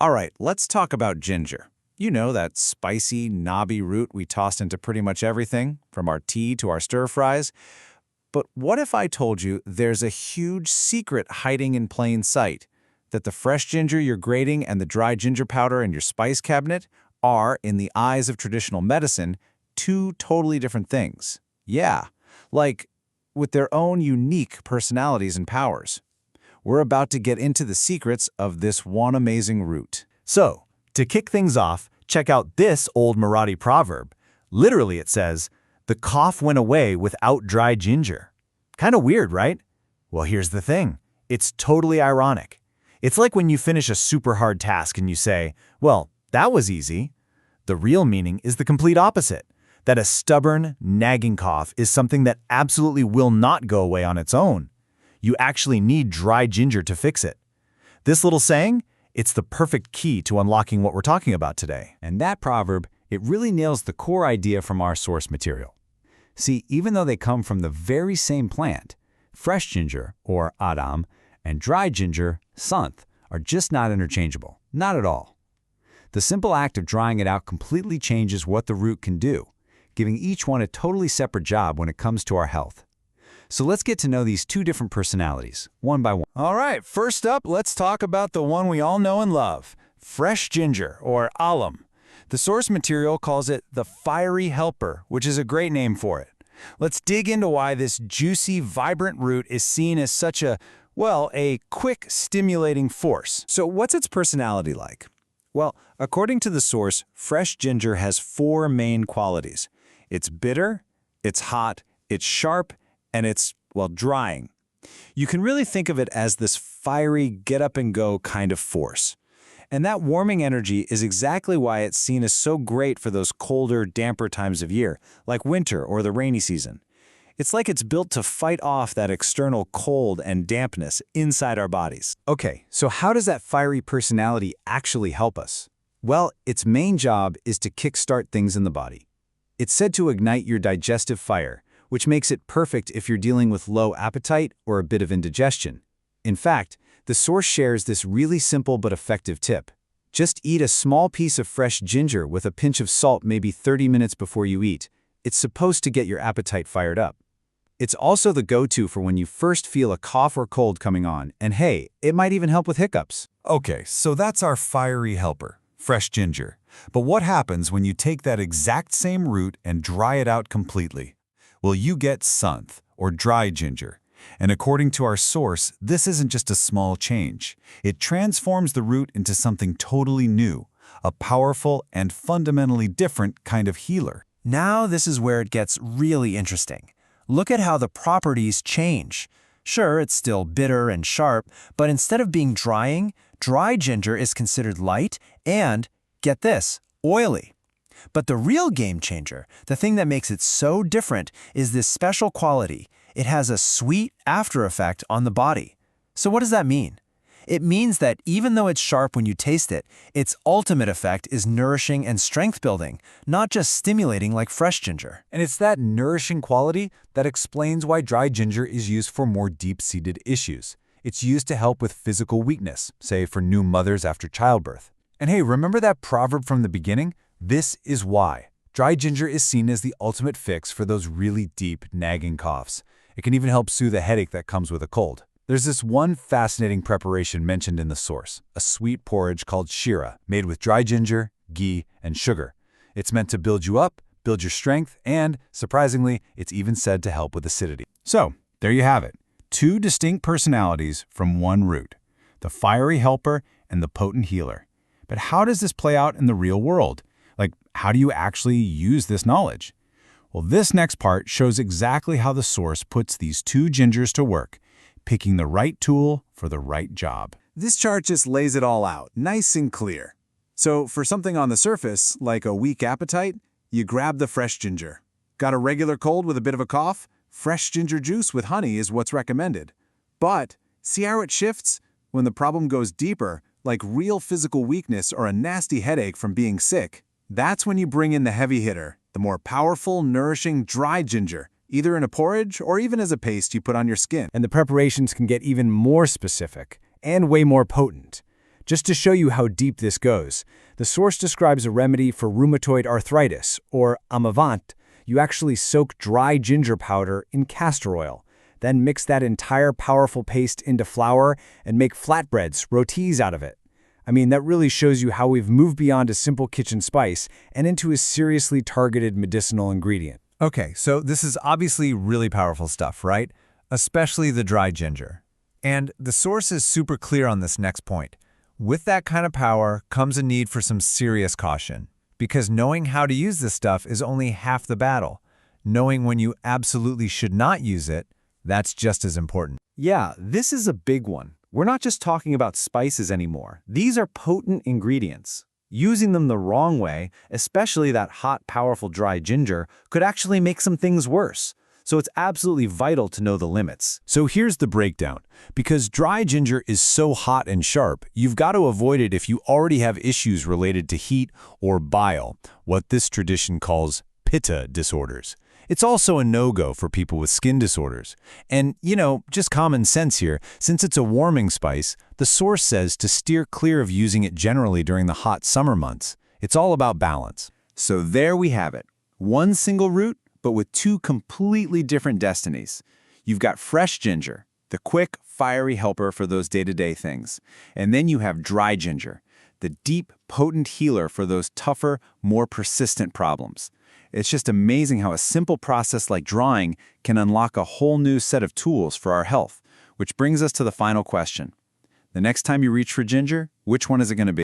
All right, let's talk about ginger. You know, that spicy, knobby root we tossed into pretty much everything, from our tea to our stir-fries. But what if I told you there's a huge secret hiding in plain sight? That the fresh ginger you're grating and the dry ginger powder in your spice cabinet are, in the eyes of traditional medicine, two totally different things. Yeah, like with their own unique personalities and powers. We're about to get into the secrets of this one amazing root. So, to kick things off, check out this old Marathi proverb. Literally it says, "The cough went away without dry ginger." Kinda weird, right? Well, here's the thing. It's totally ironic. It's like when you finish a super hard task and you say, well, that was easy. The real meaning is the complete opposite, that a stubborn, nagging cough is something that absolutely will not go away on its own. You actually need dry ginger to fix it. This little saying, it's the perfect key to unlocking what we're talking about today. And that proverb, it really nails the core idea from our source material. See, even though they come from the very same plant, fresh ginger, or adam, and dry ginger, santh, are just not interchangeable. Not at all. The simple act of drying it out completely changes what the root can do, giving each one a totally separate job when it comes to our health. So let's get to know these two different personalities, one by one. All right, first up, let's talk about the one we all know and love, fresh ginger, or alum. The source material calls it the fiery helper, which is a great name for it. Let's dig into why this juicy, vibrant root is seen as such a quick, stimulating force. So what's its personality like? Well, according to the source, fresh ginger has four main qualities. It's bitter, it's hot, it's sharp, and it's, drying. You can really think of it as this fiery, get-up-and-go kind of force. And that warming energy is exactly why it's seen as so great for those colder, damper times of year, like winter or the rainy season. It's like it's built to fight off that external cold and dampness inside our bodies. Okay, so how does that fiery personality actually help us? Well, its main job is to kickstart things in the body. It's said to ignite your digestive fire, which makes it perfect if you're dealing with low appetite or a bit of indigestion. In fact, the source shares this really simple but effective tip. Just eat a small piece of fresh ginger with a pinch of salt maybe 30 minutes before you eat. It's supposed to get your appetite fired up. It's also the go-to for when you first feel a cough or cold coming on, and hey, it might even help with hiccups. Okay, so that's our fiery helper, fresh ginger. But what happens when you take that exact same root and dry it out completely? Well, you get santh, or dry ginger. And according to our source, this isn't just a small change. It transforms the root into something totally new, a powerful and fundamentally different kind of healer. Now this is where it gets really interesting. Look at how the properties change. Sure, it's still bitter and sharp, but instead of being drying, dry ginger is considered light and, get this, oily. But the real game changer, the thing that makes it so different, is this special quality. It has a sweet after effect on the body. So what does that mean? It means that even though it's sharp when you taste it, its ultimate effect is nourishing and strength-building, not just stimulating like fresh ginger. And it's that nourishing quality that explains why dry ginger is used for more deep-seated issues. It's used to help with physical weakness, say for new mothers after childbirth. And hey, remember that proverb from the beginning? This is why. Dry ginger is seen as the ultimate fix for those really deep, nagging coughs. It can even help soothe a headache that comes with a cold. There's this one fascinating preparation mentioned in the source, a sweet porridge called shira, made with dry ginger, ghee, and sugar. It's meant to build you up, build your strength, and, surprisingly, it's even said to help with acidity. So, there you have it. Two distinct personalities from one root, the fiery helper and the potent healer. But how does this play out in the real world? Like, how do you actually use this knowledge? Well, this next part shows exactly how the source puts these two gingers to work, picking the right tool for the right job. This chart just lays it all out, nice and clear. So for something on the surface, like a weak appetite, you grab the fresh ginger. Got a regular cold with a bit of a cough? Fresh ginger juice with honey is what's recommended. But see how it shifts? When the problem goes deeper, like real physical weakness or a nasty headache from being sick, that's when you bring in the heavy hitter, the more powerful, nourishing dry ginger, either in a porridge or even as a paste you put on your skin. And the preparations can get even more specific and way more potent. Just to show you how deep this goes, the source describes a remedy for rheumatoid arthritis, or amavant. You actually soak dry ginger powder in castor oil, then mix that entire powerful paste into flour and make flatbreads, rotis out of it. I mean, that really shows you how we've moved beyond a simple kitchen spice and into a seriously targeted medicinal ingredient. Okay, so this is obviously really powerful stuff, right? Especially the dry ginger. And the source is super clear on this next point. With that kind of power comes a need for some serious caution, because knowing how to use this stuff is only half the battle. Knowing when you absolutely should not use it, that's just as important. Yeah, this is a big one. We're not just talking about spices anymore. These are potent ingredients. Using them the wrong way, especially that hot, powerful dry ginger, could actually make some things worse. So it's absolutely vital to know the limits. So here's the breakdown. Because dry ginger is so hot and sharp, you've got to avoid it if you already have issues related to heat or bile, what this tradition calls pitta disorders. It's also a no-go for people with skin disorders. And, just common sense here, since it's a warming spice, the source says to steer clear of using it generally during the hot summer months. It's all about balance. So there we have it. One single root, but with two completely different destinies. You've got fresh ginger, the quick, fiery helper for those day-to-day things. And then you have dry ginger, the deep, potent healer for those tougher, more persistent problems. It's just amazing how a simple process like drying can unlock a whole new set of tools for our health, which brings us to the final question. The next time you reach for ginger, which one is it going to be?